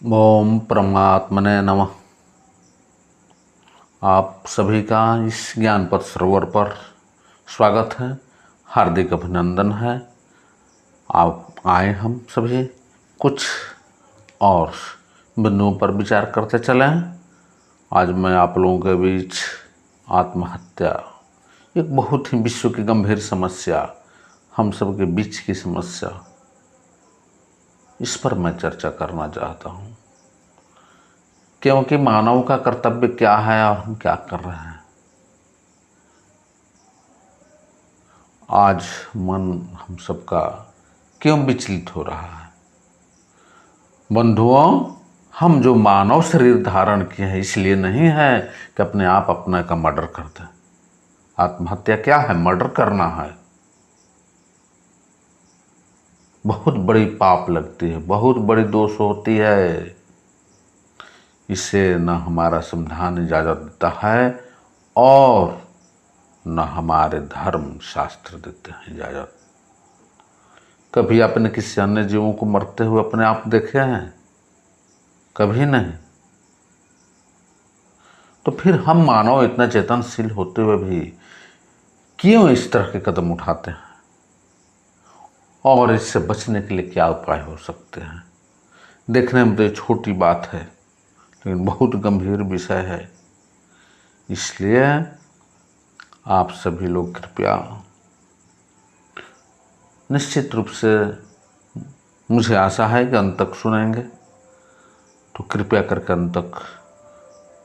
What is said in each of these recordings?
ओम परमात्मने नमः। आप सभी का इस ज्ञानपथ सरोवर पर स्वागत है, हार्दिक अभिनंदन है। आप आए हम सभी कुछ और बिंदुओं पर विचार करते चलें। आज मैं आप लोगों के बीच आत्महत्या, एक बहुत ही विश्व की गंभीर समस्या, हम सब के बीच की समस्या, इस पर मैं चर्चा करना चाहता हूँ। क्योंकि मानव का कर्तव्य क्या है और हम क्या कर रहे हैं। आज मन हम सबका क्यों विचलित हो रहा है। बंधुओं, हम जो मानव शरीर धारण किए हैं इसलिए नहीं है कि अपने आप अपने का मर्डर कर दें। आत्महत्या क्या है? मर्डर करना है। बहुत बड़ी पाप लगती है, बहुत बड़ी दोष होती है। इसे न हमारा संविधान इजाज़त देता है और न हमारे धर्म शास्त्र देते हैं इजाज़त। कभी आपने किसी अन्य जीवों को मरते हुए अपने आप देखे हैं? कभी नहीं। तो फिर हम मानव इतना चेतनशील होते हुए भी क्यों इस तरह के कदम उठाते हैं? और इससे बचने के लिए क्या उपाय हो सकते हैं? देखने में तो ये छोटी बात है, लेकिन बहुत गंभीर विषय है। इसलिए आप सभी लोग कृपया निश्चित रूप से, मुझे आशा है कि अंत तक सुनेंगे, तो कृपया करके अंत तक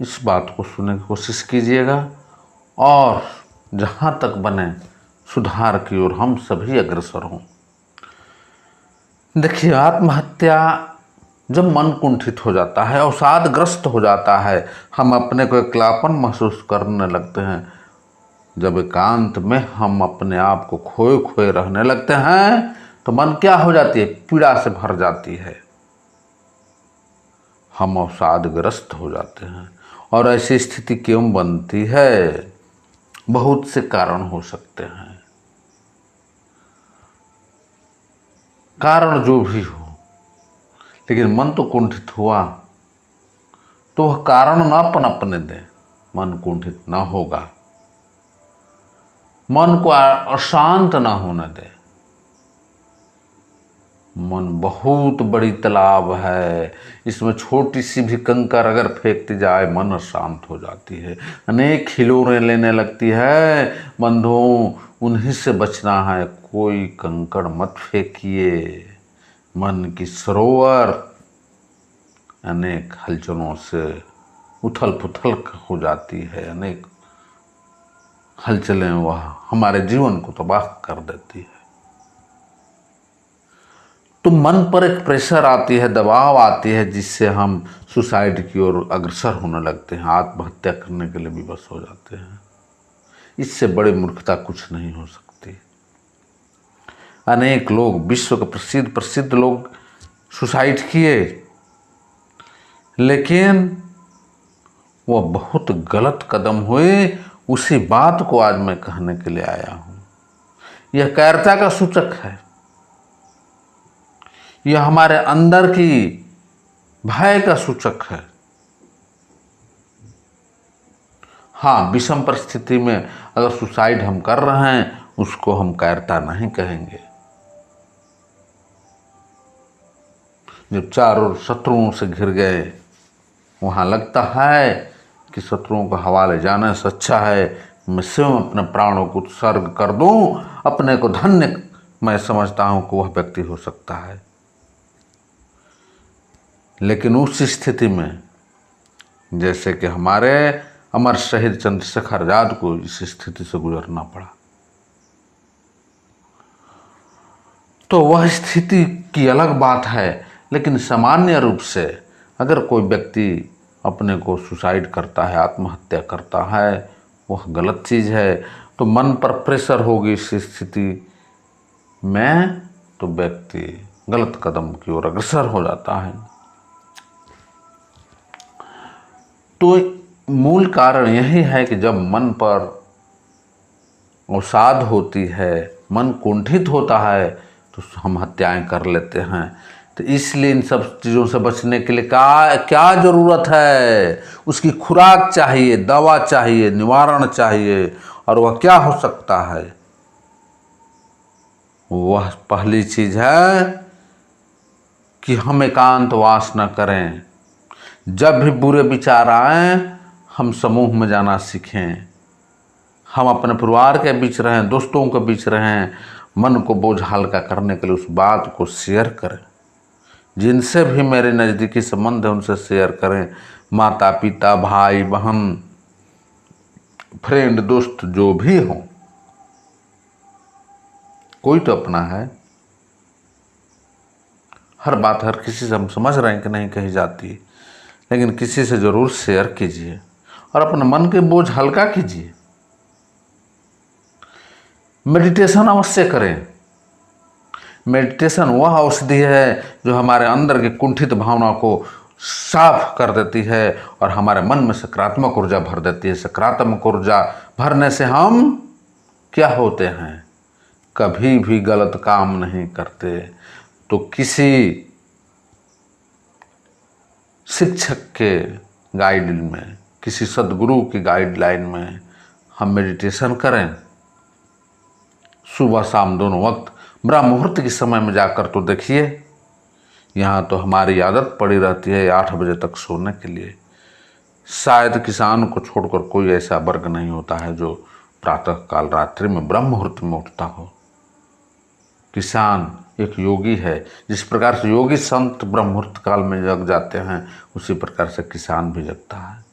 इस बात को सुनने की कोशिश कीजिएगा और जहाँ तक बने सुधार की ओर हम सभी अग्रसर हों। देखिए, आत्महत्या जब मन कुंठित हो जाता है, अवसादग्रस्त हो जाता है, हम अपने को अकेलापन महसूस करने लगते हैं, जब एकांत में हम अपने आप को खोए खोए रहने लगते हैं, तो मन क्या हो जाती है? पीड़ा से भर जाती है। हम अवसादग्रस्त हो जाते हैं। और ऐसी स्थिति क्यों बनती है? बहुत से कारण हो सकते हैं। कारण जो भी हो, लेकिन मन तो कुंठित हुआ तो वह कारण ना पनपने दे। मन कुंठित ना होगा, मन को अशांत ना होने दे। मन बहुत बड़ी तालाब है, इसमें छोटी सी भी कंकर अगर फेंकती जाए मन अशांत हो जाती है, अनेक हिलोरें लेने लगती है। बंधुओं, उन्हीं से बचना है। कोई कंकड़ मत फेंकिए। मन की सरोवर अनेक हलचलों से उथल पुथल हो जाती है। अनेक हलचलें वह हमारे जीवन को तबाह कर देती है। तो मन पर एक प्रेशर आती है, दबाव आती है, जिससे हम सुसाइड की ओर अग्रसर होने लगते हैं, आत्महत्या करने के लिए विवश हो जाते हैं। इससे बड़ी मूर्खता कुछ नहीं हो सकती। अनेक लोग, विश्व के प्रसिद्ध प्रसिद्ध लोग सुसाइड किए, लेकिन वह बहुत गलत कदम हुए। उसी बात को आज मैं कहने के लिए आया हूं। यह कायरता का सूचक है। यह हमारे अंदर की भय का सूचक है। हाँ, विषम परिस्थिति में अगर सुसाइड हम कर रहे हैं, उसको हम कायरता नहीं कहेंगे। जब चारों शत्रुओं से घिर गए, वहाँ लगता है कि शत्रुओं को हवाले जाने से अच्छा है मैं स्वयं अपने प्राणों को उत्सर्ग कर दूं। अपने को धन्य मैं समझता हूं कि वह व्यक्ति हो सकता है। लेकिन उस स्थिति में, जैसे कि हमारे अमर शहीद चंद्रशेखर आजाद को इस स्थिति से गुजरना पड़ा, तो वह स्थिति की अलग बात है। लेकिन सामान्य रूप से अगर कोई व्यक्ति अपने को सुसाइड करता है, आत्महत्या करता है, वह गलत चीज़ है। तो मन पर प्रेशर होगी इस स्थिति में, तो व्यक्ति गलत कदम की ओर अग्रसर हो जाता है। तो मूल कारण यही है कि जब मन पर अवसाद होती है, मन कुंठित होता है, तो हम हत्याएं कर लेते हैं। तो इसलिए इन सब चीज़ों से बचने के लिए क्या ज़रूरत है? उसकी खुराक चाहिए, दवा चाहिए, निवारण चाहिए। और वह क्या हो सकता है? वह पहली चीज़ है कि हम एकांतवास न करें। जब भी बुरे विचार आए, हम समूह में जाना सीखें। हम अपने परिवार के बीच रहें, दोस्तों के बीच रहें। मन को बोझ हल्का करने के लिए उस बात को शेयर करें। जिनसे भी मेरे नज़दीकी संबंध है उनसे शेयर करें। माता पिता, भाई बहन, फ्रेंड, दोस्त जो भी हो, कोई तो अपना है। हर बात हर किसी से हम समझ रहे हैं कि नहीं कही जाती, लेकिन किसी से ज़रूर शेयर कीजिए और अपने मन के बोझ हल्का कीजिए। मेडिटेशन अवश्य करें। मेडिटेशन वह औषधि है जो हमारे अंदर की कुंठित भावना को साफ कर देती है और हमारे मन में सकारात्मक ऊर्जा भर देती है। सकारात्मक ऊर्जा भरने से हम क्या होते हैं? कभी भी गलत काम नहीं करते। तो किसी शिक्षक के गाइडलाइन में, किसी सद्गुरु की गाइडलाइन में हम मेडिटेशन करें। सुबह शाम दोनों वक्त ब्रह्म मुहूर्त के समय में जाकर तो देखिए। यहाँ तो हमारी आदत पड़ी रहती है 8 बजे तक सोने के लिए। शायद किसान को छोड़कर कोई ऐसा वर्ग नहीं होता है जो प्रातः काल रात्रि में ब्रह्म मुहूर्त में उठता हो। किसान एक योगी है। जिस प्रकार से योगी संत ब्रह्म मुहूर्त काल में जग जाते हैं, उसी प्रकार से किसान भी जगता है।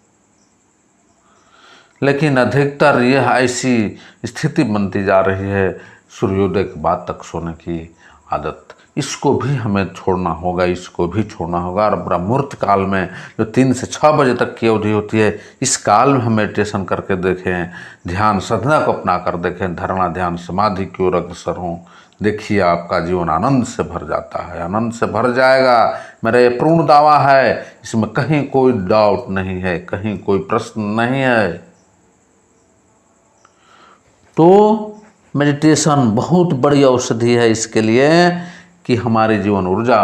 लेकिन अधिकतर यह ऐसी स्थिति बनती जा रही है सूर्योदय के बाद तक सोने की आदत। इसको भी हमें छोड़ना होगा, इसको भी छोड़ना होगा। और ब्रह्म मुहूर्त काल में जो 3 से 6 बजे तक की अवधि होती है, इस काल में हम मेडिटेशन करके देखें, ध्यान साधना को अपना कर देखें, धारणा ध्यान समाधि की ओर अग्रसर हों। देखिए आपका जीवन आनंद से भर जाता है, आनंद से भर जाएगा। मेरा ये पूर्ण दावा है, इसमें कहीं कोई डाउट नहीं है, कहीं कोई प्रश्न नहीं है। तो मेडिटेशन बहुत बड़ी औषधि है इसके लिए कि हमारे जीवन ऊर्जा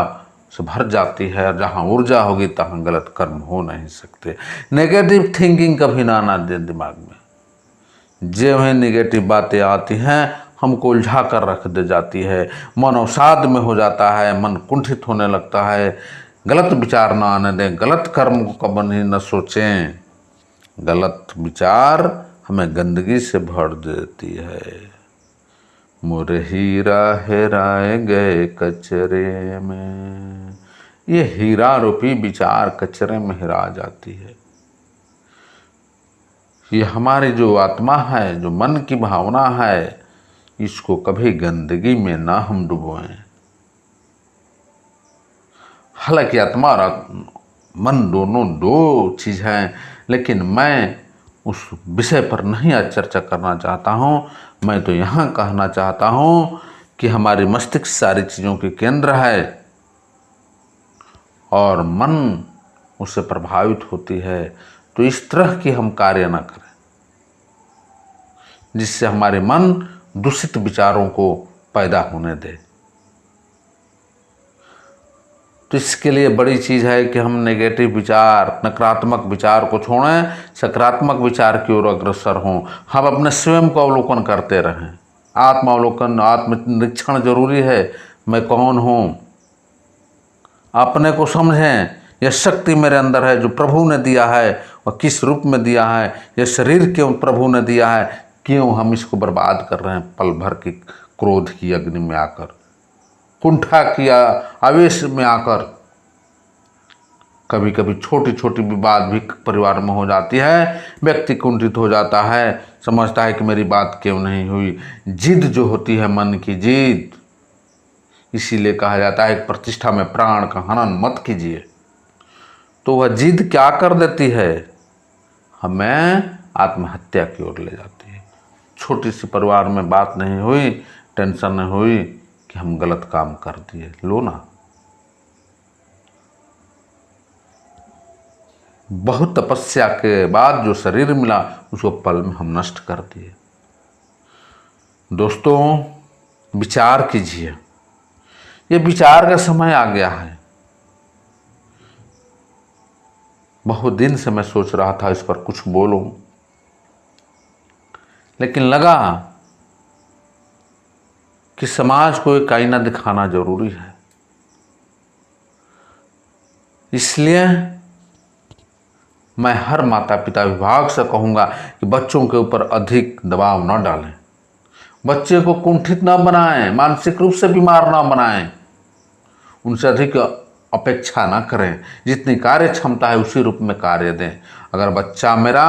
से भर जाती है। जहाँ ऊर्जा होगी तहाँ गलत कर्म हो नहीं सकते। नेगेटिव थिंकिंग कभी ना आना दे दिमाग में। जो है नेगेटिव बातें आती हैं, हमको उलझा कर रख दे जाती है। मन अवसाद में हो जाता है, मन कुंठित होने लगता है। गलत विचार ना आने दें, गलत कर्म को कभी न सोचें। गलत विचार हमें गंदगी से भर देती है। मोरे हीरा हेराए गए कचरे में। ये हीरा रूपी विचार कचरे में हेरा जाती है। ये हमारी जो आत्मा है, जो मन की भावना है, इसको कभी गंदगी में ना हम डुबोएं। हालांकि आत्मा और मन दोनों दो चीज़ हैं, लेकिन मैं उस विषय पर नहीं आज चर्चा करना चाहता हूँ। मैं तो यहाँ कहना चाहता हूँ कि हमारी मस्तिष्क सारी चीज़ों के केंद्र है और मन उससे प्रभावित होती है। तो इस तरह की हम कार्य न करें जिससे हमारे मन दूषित विचारों को पैदा होने दे। तो इसके लिए बड़ी चीज़ है कि हम नेगेटिव विचार, नकारात्मक विचार को छोड़ें, सकारात्मक विचार की ओर अग्रसर हों। हम अपने स्वयं को अवलोकन करते रहें। आत्मावलोकन, आत्मनिरीक्षण जरूरी है। मैं कौन हूँ, अपने को समझें। यह शक्ति मेरे अंदर है जो प्रभु ने दिया है, वह किस रूप में दिया है। यह शरीर क्यों प्रभु ने दिया है, क्यों हम इसको बर्बाद कर रहे हैं पल भर की क्रोध की अग्नि में आकर, कुंठा किया आवेश में आकर। कभी कभी छोटी छोटी विवाद भी परिवार में हो जाती है। व्यक्ति कुंठित हो जाता है, समझता है कि मेरी बात क्यों नहीं हुई। जिद जो होती है, मन की जिद, इसीलिए कहा जाता है कि प्रतिष्ठा में प्राण का हनन मत कीजिए। तो वह जिद क्या कर देती है, हमें आत्महत्या की ओर ले जाती है। छोटी सी परिवार में बात नहीं हुई, टेंशन नहीं हुई कि हम गलत काम कर दिए। लो ना, बहुत तपस्या के बाद जो शरीर मिला उसको पल में हम नष्ट कर दिए। दोस्तों, विचार कीजिए। ये विचार का समय आ गया है। बहुत दिन से मैं सोच रहा था इस पर कुछ बोलूं, लेकिन लगा कि समाज को एक आईना दिखाना जरूरी है। इसलिए मैं हर माता पिता विभाग से कहूंगा कि बच्चों के ऊपर अधिक दबाव न डालें, बच्चे को कुंठित न बनाएं, मानसिक रूप से बीमार न बनाएं, उनसे अधिक अपेक्षा न करें। जितनी कार्य क्षमता है उसी रूप में कार्य दें। अगर बच्चा मेरा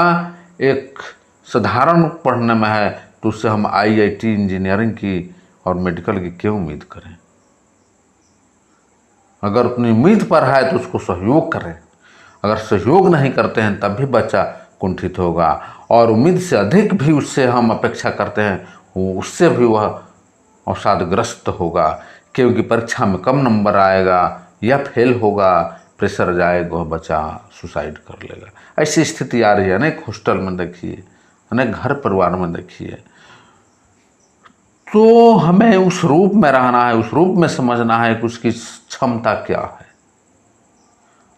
एक साधारण पढ़ने में है तो उससे हम IIT इंजीनियरिंग की और मेडिकल की क्यों उम्मीद करें? अगर अपनी उम्मीद पर है तो उसको सहयोग करें। अगर सहयोग नहीं करते हैं तब भी बच्चा कुंठित होगा, और उम्मीद से अधिक भी उससे हम अपेक्षा करते हैं उससे भी वह अवसादग्रस्त होगा, क्योंकि परीक्षा में कम नंबर आएगा या फेल होगा, प्रेशर जाएगा, वह बच्चा सुसाइड कर लेगा। ऐसी स्थिति आ रही है, अनेक हॉस्टल में देखिए, अनेक घर परिवार में देखिए। तो हमें उस रूप में रहना है, उस रूप में समझना है कि उसकी क्षमता क्या है।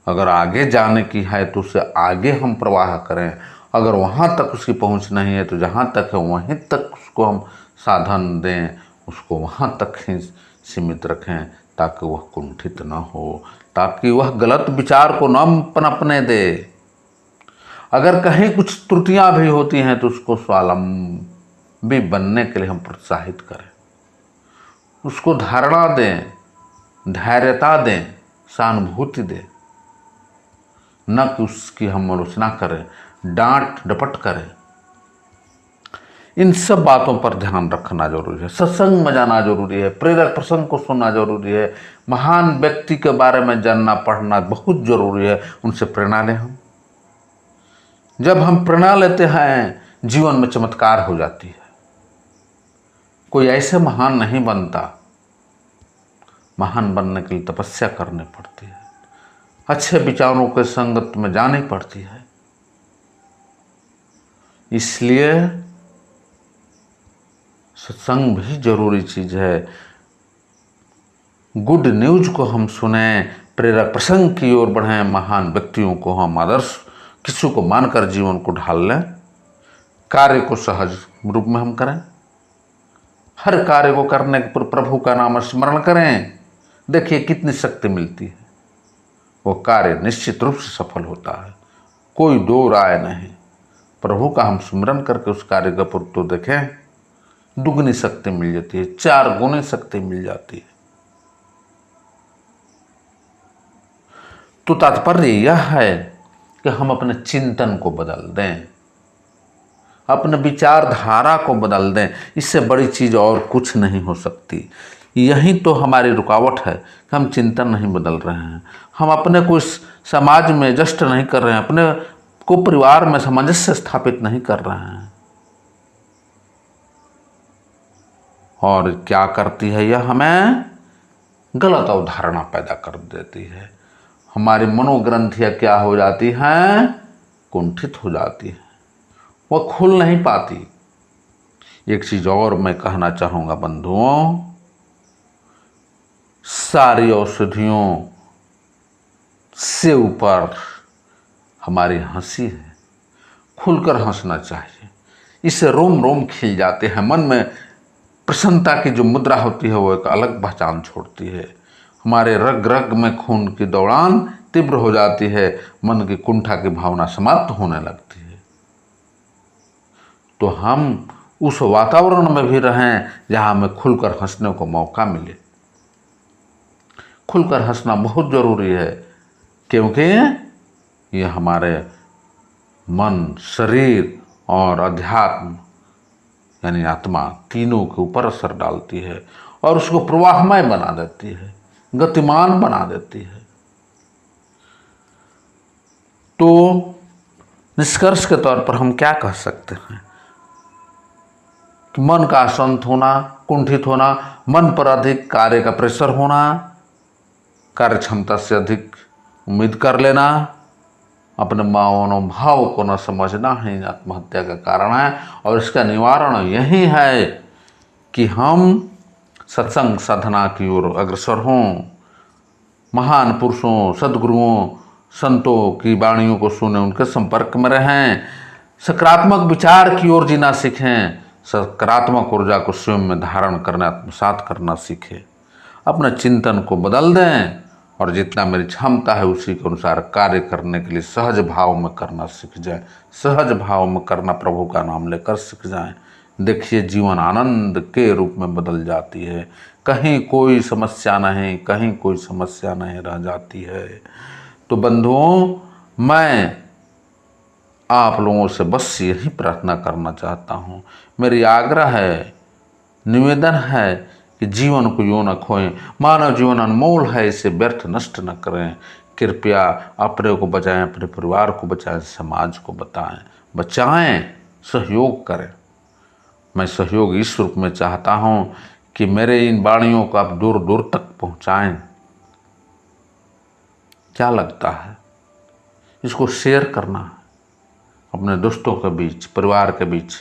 अगर आगे जाने की है तो उसे आगे हम प्रवाह करें। अगर वहाँ तक उसकी पहुँच नहीं है तो जहाँ तक है वहीं तक उसको हम साधन दें, उसको वहाँ तक ही सीमित रखें ताकि वह कुंठित न हो, ताकि वह गलत विचार को न पनपने दे। अगर कहीं कुछ त्रुटियां भी होती हैं तो उसको स्वावलंबी बनने के लिए हम प्रोत्साहित करें, उसको धारणा दें, धैर्यता दें, सहानुभूति दें, न कि उसकी हम आलोचना करें, डांट डपट करें। इन सब बातों पर ध्यान रखना जरूरी है। सत्संग में जाना जरूरी है, प्रेरक प्रसंग को सुनना जरूरी है, महान व्यक्ति के बारे में जानना पढ़ना बहुत जरूरी है, उनसे प्रेरणा लें हम। जब हम प्रेरणा लेते हैं जीवन में चमत्कार हो जाती है। कोई ऐसे महान नहीं बनता, महान बनने के लिए तपस्या करनी पड़ती है, अच्छे विचारों के संगत में जानी पड़ती है। इसलिए सत्संग भी जरूरी चीज है। गुड न्यूज को हम सुने, प्रेरक प्रसंग की ओर बढ़ें, महान व्यक्तियों को हम आदर्श किसी को मानकर जीवन को ढाल लें, कार्य को सहज रूप में हम करें, हर कार्य को करने पर प्रभु का नाम स्मरण करें। देखिए कितनी शक्ति मिलती है, वो कार्य निश्चित रूप से सफल होता है, कोई दो राय नहीं। प्रभु का हम स्मरण करके उस कार्य का पूर्व तो देखें, दुगनी शक्ति मिल जाती है, 4 गुनी शक्ति मिल जाती है। तो तात्पर्य यह है कि हम अपने चिंतन को बदल दें, अपने विचारधारा को बदल दें। इससे बड़ी चीज और कुछ नहीं हो सकती। यही तो हमारी रुकावट है कि हम चिंतन नहीं बदल रहे हैं, हम अपने को इस समाज में एडजस्ट नहीं कर रहे हैं, अपने को परिवार में सामंजस्य स्थापित नहीं कर रहे हैं। और क्या करती है यह? हमें गलत अवधारणा पैदा कर देती है। हमारी मनोग्रंथियां क्या हो जाती हैं? कुंठित हो जाती है, वह खुल नहीं पाती। एक चीज और मैं कहना चाहूंगा बंधुओं, सारी औषधियों से ऊपर हमारी हंसी है। खुलकर हंसना चाहिए, इससे रोम रोम खिल जाते हैं। मन में प्रसन्नता की जो मुद्रा होती है वो एक अलग पहचान छोड़ती है। हमारे रग रग में खून की दौड़ान तीव्र हो जाती है, मन की कुंठा की भावना समाप्त होने लगती है। तो हम उस वातावरण में भी रहें जहां हमें खुलकर हंसने को मौका मिले। खुलकर हंसना बहुत जरूरी है, क्योंकि ये हमारे मन, शरीर और अध्यात्म यानी आत्मा तीनों के ऊपर असर डालती है और उसको प्रवाहमय बना देती है, गतिमान बना देती है। तो निष्कर्ष के तौर पर हम क्या कह सकते हैं कि मन का अशांत होना, कुंठित होना, मन पर अधिक कार्य का प्रेशर होना, कार्य क्षमता से अधिक उम्मीद कर लेना, अपने मनोभाव को न समझना ही आत्महत्या का कारण है। और इसका निवारण यही है कि हम सत्संग साधना की ओर अग्रसर हों, महान पुरुषों, सद्गुरुओं, संतों की वाणियों को सुने, उनके संपर्क में रहें, सकारात्मक विचार की ओर जीना सीखें, सकारात्मक ऊर्जा को स्वयं में धारण करना, आत्मसात करना सीखें, अपने चिंतन को बदल दें और जितना मेरी क्षमता है उसी के अनुसार कार्य करने के लिए सहज भाव में करना सीख जाए, सहज भाव में करना, प्रभु का नाम लेकर सीख जाएं। देखिए जीवन आनंद के रूप में बदल जाती है, कहीं कोई समस्या नहीं, कहीं कोई समस्या नहीं रह जाती है। तो बंधुओं, मैं आप लोगों से बस यही प्रार्थना करना चाहता हूँ, मेरी आग्रह है, निवेदन है कि जीवन को यूँ न खोएं। मानव जीवन अनमोल है, इसे व्यर्थ नष्ट न करें। कृपया अपने को बचाएं, अपने परिवार को बचाएं, समाज को बचाएं, सहयोग करें। मैं सहयोग इस रूप में चाहता हूँ कि मेरे इन वाणियों को आप दूर दूर तक पहुँचाएं। क्या लगता है? इसको शेयर करना है अपने दोस्तों के बीच, परिवार के बीच,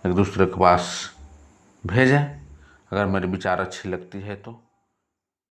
एक दूसरे के पास भेजें। अगर मेरे विचार अच्छी लगती है तो